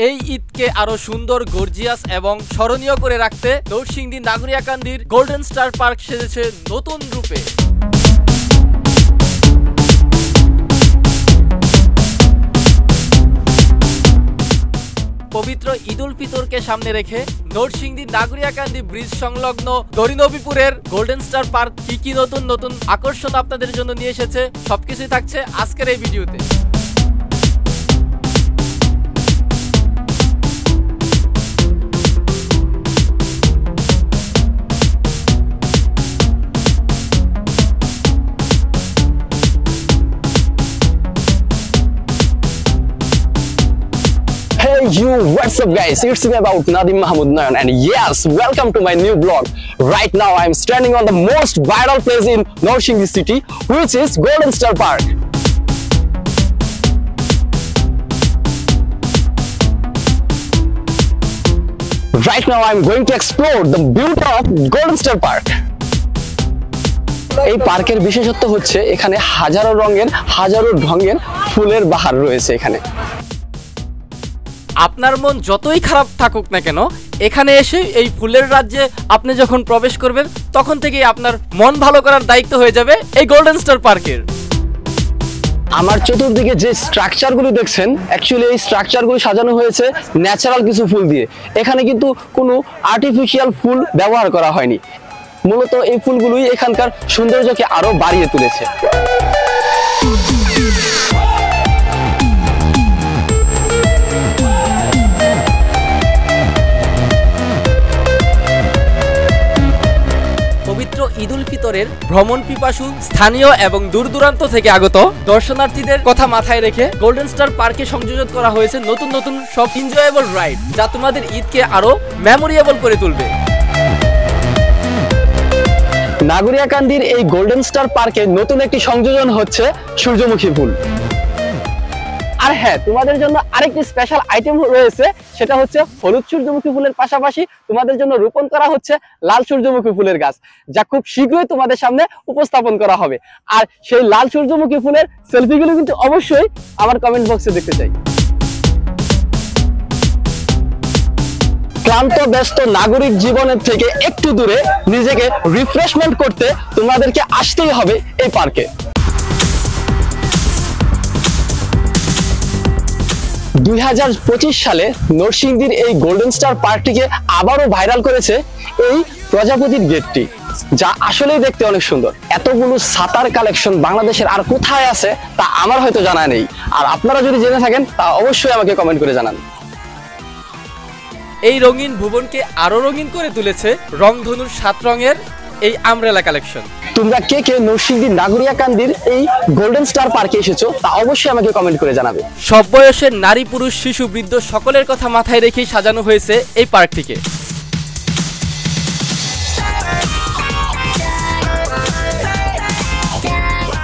এই ঈদকে আরো সুন্দর, গর্জিয়াস এবং স্মরণীয় করে রাখতে নরসিংদী নাগরিয়াকান্দির গোল্ডেন স্টার পার্ক সেজেছে নতুন রূপে। পবিত্র ঈদ উল ফিতরকে সামনে রেখে নরসিংদী নাগরিয়াকান্দি ব্রিজ সংলগ্ন দরিনবীপুরের গোল্ডেন স্টার পার্ক কি নতুন নতুন আকর্ষণ আপনাদের জন্য নিয়ে এসেছে, সবকিছুই থাকছে আজকের এই ভিডিওতে। You, what's up guys, it's me about Nadim Mahmood Nayan, and yes, welcome to my new vlog. Right now I am standing on the most viral place in Norshingdi city, which is Golden Star Park. Right now I am going to explore the beauty of Golden Star Park. এই পার্কের বিশেষত্ব হচ্ছে এখানে হাজারো রঙের হাজারো ঢঙের ফুলের বাহার রয়েছে। এখানে আপনার মন যতই খারাপ থাকুক না কেন, এখানে এসে এই ফুলের রাজ্যে আপনি যখন প্রবেশ করবেন তখন থেকেই আপনার মন ভালো করার দায়িত্ব হয়ে যাবে এই গোল্ডেন স্টার পার্কের। আমার চতুর্দিকে যে স্ট্রাকচারগুলো দেখছেন, অ্যাকচুয়ালি এই স্ট্রাকচারগুলো সাজানো হয়েছে ন্যাচারাল কিছু ফুল দিয়ে। এখানে কিন্তু কোনো আর্টিফিশিয়াল ফুল ব্যবহার করা হয়নি। মূলত এই ফুলগুলোই এখানকার সৌন্দর্যকে আরো বাড়িয়ে তুলেছে। ঈদ উল ফিতরের ভ্রমণ পিপাসু স্থানীয় এবং দূর দূরান্ত থেকে আগত দর্শনার্থীদের কথা মাথায় রেখে গোল্ডেন স্টার পার্কে সংযোজন করা হয়েছে নতুন নতুন সব এনজয়েবল রাইড, যা তোমাদের ঈদকে আরো মেমোরিয়েবল করে তুলবে। নাগরিয়াকান্দির এই গোল্ডেন স্টার পার্কে নতুন একটি সংযোজন হচ্ছে সূর্যমুখী ফুল। আর হ্যাঁ, তোমাদের জন্য আরেকটি স্পেশাল আইটেম রয়েছে, সেটা হচ্ছে হলুদ সূর্যমুখী ফুলের পাশাপাশি তোমাদের জন্য রোপণ করা হচ্ছে লাল সূর্যমুখী ফুলের গাছ, যা খুব শীঘ্রই তোমাদের সামনে উপস্থাপন করা হবে। আর সেই লাল সূর্যমুখী ফুলের সেলফিগুলো কিন্তু অবশ্যই আমার কমেন্ট বক্সে দেখতে চাই। ক্লান্ত ব্যস্ত নাগরিক জীবনের থেকে একটু দূরে নিজেকে রিফ্রেশমেন্ট করতে তোমাদেরকে আসতেই হবে এই পার্কে। 2025 সালে নরসিংদীর এই গোল্ডেন স্টার পার্কটিকে আবারও ভাইরাল করেছে এই প্রজাপতির গেটটি, যা আসলেই দেখতে অনেক সুন্দর। এতগুলো ছাতার কালেকশন বাংলাদেশের আর কোথায় আছে তা আমার হয়তো জানা নেই, আর আপনারা যদি জেনে থাকেন তা অবশ্যই আমাকে কমেন্ট করে জানান। এই রঙিন ভুবনকে আরো রঙিন করে তুলেছে রংধনুর 7 রঙের এই আমব্রেলা কালেকশন। তোমরা কে কে নরসিংদী নাগরিয়াকান্দির এই গোল্ডেন স্টার পার্কে এসেছো তা অবশ্যই আমাকে কমেন্ট করে জানাবে। সব বয়সের নারী, পুরুষ, শিশু, বৃদ্ধ সকলের কথা মাথায় রেখেই সাজানো হয়েছে এই পার্কটিকে।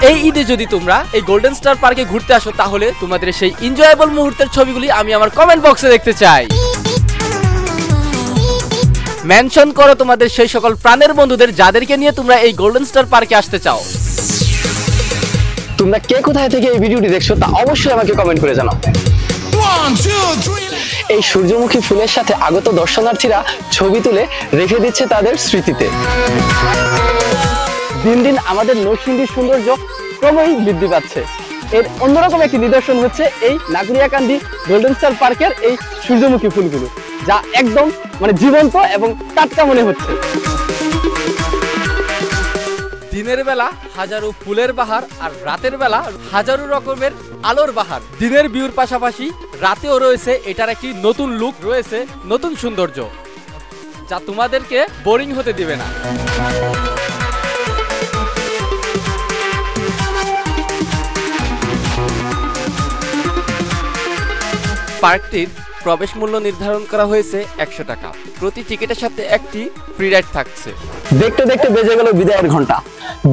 এই ঈদে যদি তোমরা এই গোল্ডেন স্টার পার্কে ঘুরতে আসো, তাহলে তোমাদের সেই এনজয়েবল মুহূর্তের ছবিগুলি আমি আমার কমেন্ট বক্সে দেখতে চাই। মেনশন করো তোমাদের সেই সকল প্রাণের বন্ধুদের যাদেরকে নিয়ে তোমরা এই গোল্ডেন স্টার পার্কে আসতে চাও। তোমরা কে কোথায় থেকে এই ভিডিওটি দেখছো তা অবশ্যই আমাকে কমেন্ট করে জানাও। এই সূর্যমুখী ফুলের সাথে আগত দর্শনার্থীরা ছবি তুলে রেখে দিচ্ছে তাদের স্মৃতিতে। দিন দিন আমাদের নরসিংদীর সৌন্দর্য ক্রমেই বৃদ্ধি পাচ্ছে। এর অন্যরকম একটি নিদর্শন হচ্ছে এই নাগরিয়াকান্দি গোল্ডেন স্টার পার্কের এই সূর্যমুখী ফুলগুলো, যা একদম জীবন্ত এবং টাটকা মনে হচ্ছে। দিনের বেলা হাজারো ফুলের বাহার, আর রাতের বেলা হাজারো রকমের আলোর বাহার। দিনের ভিউর পাশাপাশি রাতেও রয়েছে এটার একটি নতুন লুক, রয়েছে নতুন সৌন্দর্য, যা তোমাদেরকে বোরিং হতে দিবে না। পার্কটির প্রবেশ মূল্য নির্ধারণ করা হয়েছে 100 টাকা। প্রতি টিকিটের সাথে একটি ফ্রি রাইড থাকছে। দেখতে দেখতে বেজে গেল বিদায়ের ঘন্টা।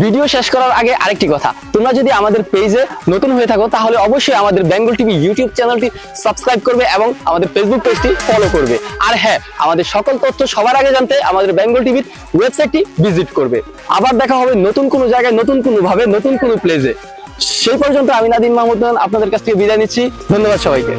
ভিডিও শেষ করার আগে আরেকটি কথা, তোমরা যদি আমাদের পেজে নতুন হয়ে থাকো তাহলে অবশ্যই আমাদের বেঙ্গল টিভি ইউটিউব চ্যানেলটি সাবস্ক্রাইব করবে এবং আমাদের ফেসবুক পেজটি ফলো করবে। আর হ্যাঁ, আমাদের সকল তথ্য সবার আগে জানতে আমাদের বেঙ্গল টিভির ওয়েবসাইটটি ভিজিট করবে। আবার দেখা হবে নতুন কোনো জায়গায়, নতুন কোনো ভাবে, নতুন কোনো প্লেসে। সেই পর্যন্ত আমি নাদিম মাহমুদ আপনাদের কাছ থেকে বিদায় নিচ্ছি। ধন্যবাদ সবাইকে।